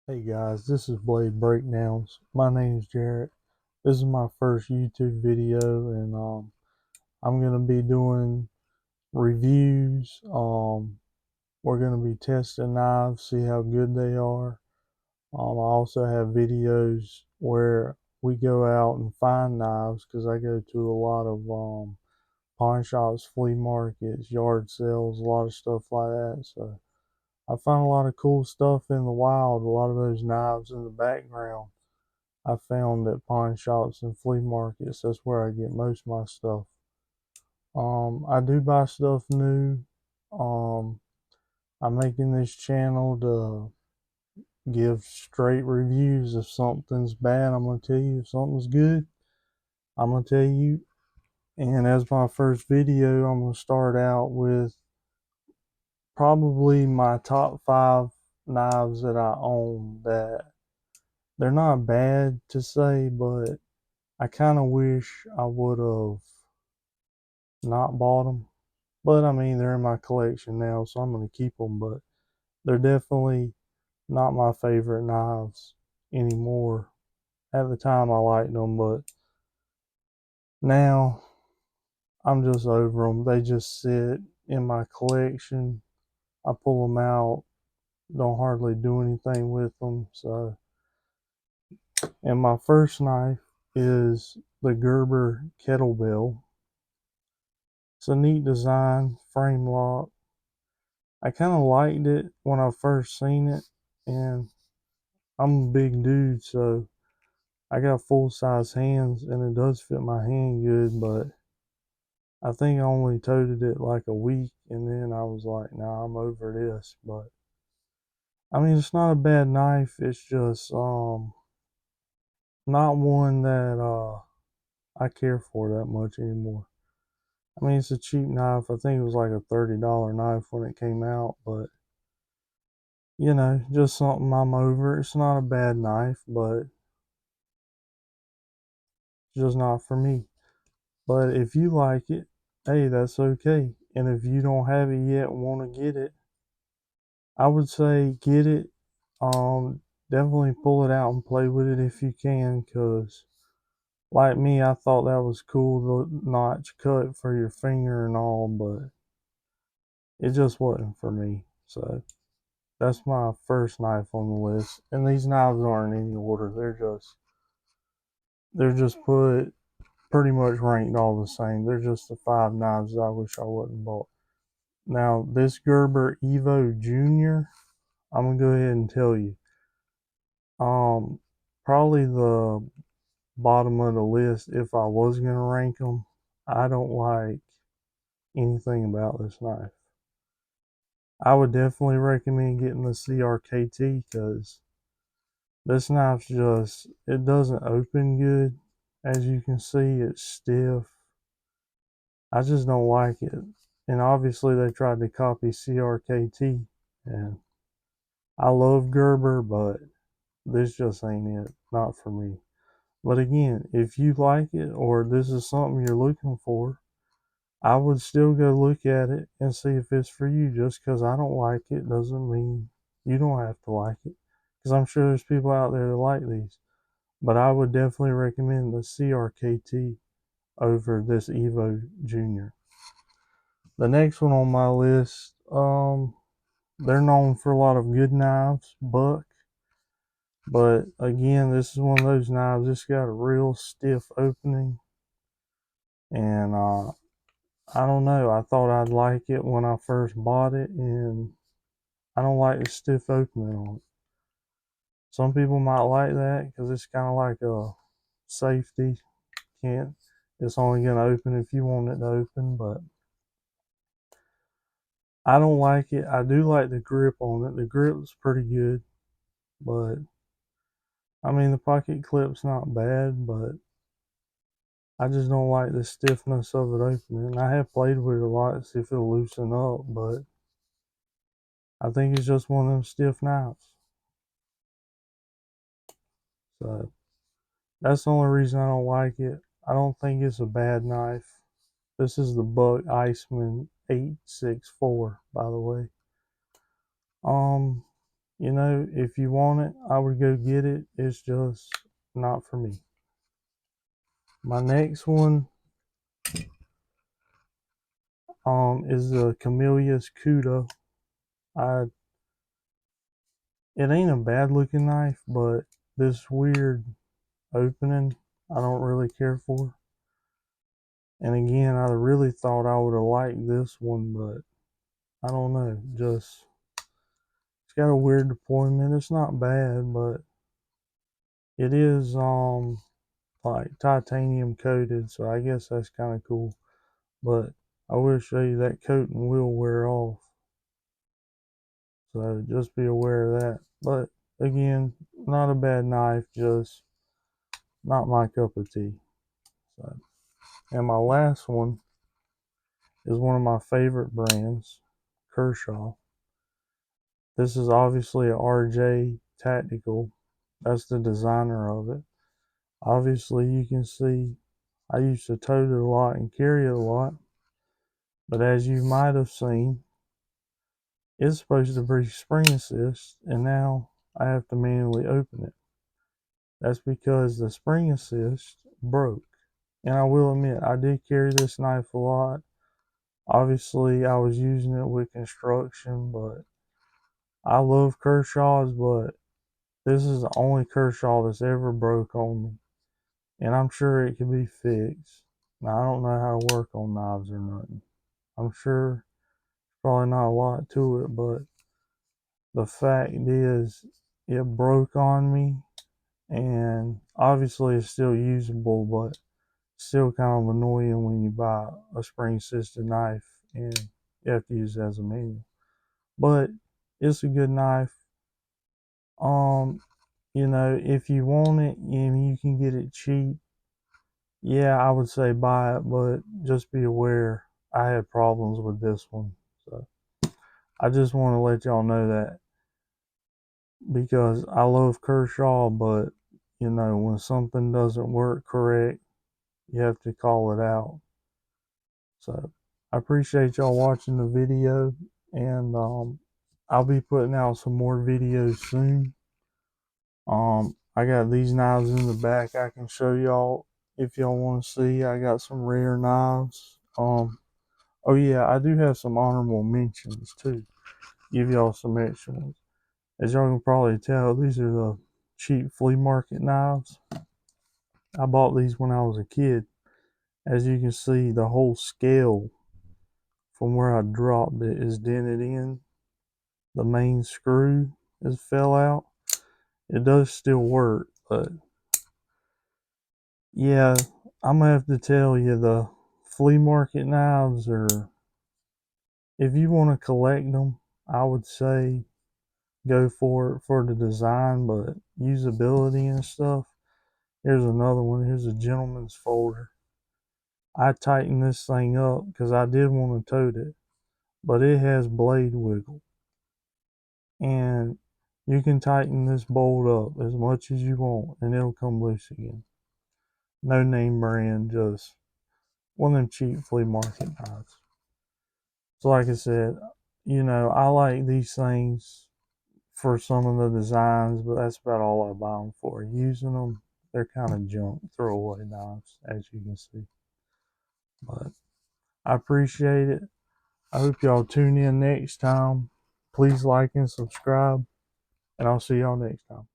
Hey guys, this is Blade Breakdowns. My name's Jarrett. This is my first YouTube video, and I'm gonna be doing reviews. We're gonna be testing knives, see how good they are. I also have videos where we go out and find knives because I go to a lot of pawn shops, flea markets, yard sales, a lot of stuff like that. So I find a lot of cool stuff in the wild. A lot of those knives in the background I found at pawn shops and flea markets. That's where I get most of my stuff. I do buy stuff new. Um, I'm making this channel to give straight reviews. If something's bad, I'm gonna tell you. If something's good, I'm gonna tell you. And as my first video, I'm gonna start out with probably my top 5 knives that I own. That they're not bad to say, but I kind of wish I would have not bought them. But I mean, they're in my collection now, so I'm going to keep them. But they're definitely not my favorite knives anymore. At the time, I liked them, but now I'm just over them. They just sit in my collection. I pull them out, don't hardly do anything with them. So, and my first knife is the Gerber kettlebell. It's a neat design, frame lock. I kind of liked it when I first seen it, and I'm a big dude, so I got full size hands, and it does fit my hand good. But I think I only toted it like a week, and then I was like, nah, I'm over this. But I mean, it's not a bad knife. It's just not one that I care for that much anymore. I mean, it's a cheap knife. I think it was like a $30 knife when it came out, but just something I'm over. It's not a bad knife, but it's just not for me. But if you like it, hey, that's okay. And if you don't have it yet and want to get it, I would say get it. Definitely pull it out and play with it if you can, because like me, I thought that was cool, the notch cut for your finger and all, but it just wasn't for me. So that's my first knife on the list. And these knives aren't in any order. They're just put pretty much ranked all the same. They're just the 5 knives that I wish I wouldn't bought. Now, this Gerber Evo Junior, I'm gonna go ahead and tell you. Um, Probably the bottom of the list if I was gonna rank them. I don't like anything about this knife. I would definitely recommend getting the CRKT because this knife's just, it doesn't open good. As you can see, it's stiff. I just don't like it. And obviously, they tried to copy CRKT, and I love Gerber, but this just ain't it. Not for me. But again, if you like it or this is something you're looking for, I would still go look at it and see if it's for you. Just because I don't like it doesn't mean you don't have to like it. Because I'm sure there's people out there that like these. But I would definitely recommend the CRKT over this Evo Junior. The next one on my list, they're known for a lot of good knives, Buck. But again, this is one of those knives. It's got a real stiff opening, and I don't know. I thought I'd like it when I first bought it, and I don't like the stiff opening on it. Some people might like that because it's kind of like a safety. Can't. It's only gonna open if you want it to open, but I don't like it. I do like the grip on it. The grip's pretty good, but I mean the pocket clip's not bad, but I just don't like the stiffness of it opening. I have played with it a lot to see if it'll loosen up, but I think it's just one of them stiff knives. So that's the only reason I don't like it. I don't think it's a bad knife. This is the Buck Iceman 864, by the way. Um, you know, if you want it, I would go get it. It's just not for me. My next one is the Camellias Cuda. I It ain't a bad looking knife, but this weird opening I don't really care for. And again, I really thought I would have liked this one, but I don't know. Just it's got a weird deployment. It's not bad, but it is like titanium coated, so I guess that's kind of cool. But I will show you that coating will wear off, so just be aware of that. But again, not a bad knife, just not my cup of tea. So, and my last one is one of my favorite brands, Kershaw. This is obviously a RJ Tactical. That's the designer of it. Obviously, you can see I used to tote it a lot and carry it a lot. But as you might have seen, it's supposed to be spring assist, and now I have to manually open it. That's because the spring assist broke. And I will admit, I did carry this knife a lot. Obviously, I was using it with construction, but I love Kershaw's, but this is the only Kershaw that's ever broke on me. And I'm sure it can be fixed. Now, I don't know how to work on knives or nothing. I'm sure probably not a lot to it, but the fact is, it broke on me, and obviously it's still usable, but still kind of annoying when you buy a spring assisted knife and you have to use it as a manual. But it's a good knife. Um, you know, if you want it and you can get it cheap, yeah, I would say buy it, but just be aware I had problems with this one. So I just want to let y'all know that because I love Kershaw, but you know, when something doesn't work correct, you have to call it out. So I appreciate y'all watching the video, and I'll be putting out some more videos soon. I got these knives in the back I can show y'all if y'all want to see. I got some rare knives. Oh yeah, I do have some honorable mentions too. Give y'all some extra ones. As y'all can probably tell, these are the cheap flea market knives. I bought these when I was a kid. As you can see, the whole scale from where I dropped it is dented in. The main screw is fell out. It does still work, but yeah, I'm gonna have to tell you the flea market knives are, if you want to collect them, I would say go for it for the design, but usability and stuff. Here's another one. Here's a gentleman's folder. I tightened this thing up because I did want to tote it, but it has blade wiggle. And you can tighten this bolt up as much as you want and it'll come loose again. No name brand, just one of them cheap flea market knives. So like I said, you know, I like these things for some of the designs, but that's about all I buy them for. Using them, they're kind of junk, throwaway knives, as you can see. But I appreciate it. I hope y'all tune in next time. Please like and subscribe, and I'll see y'all next time.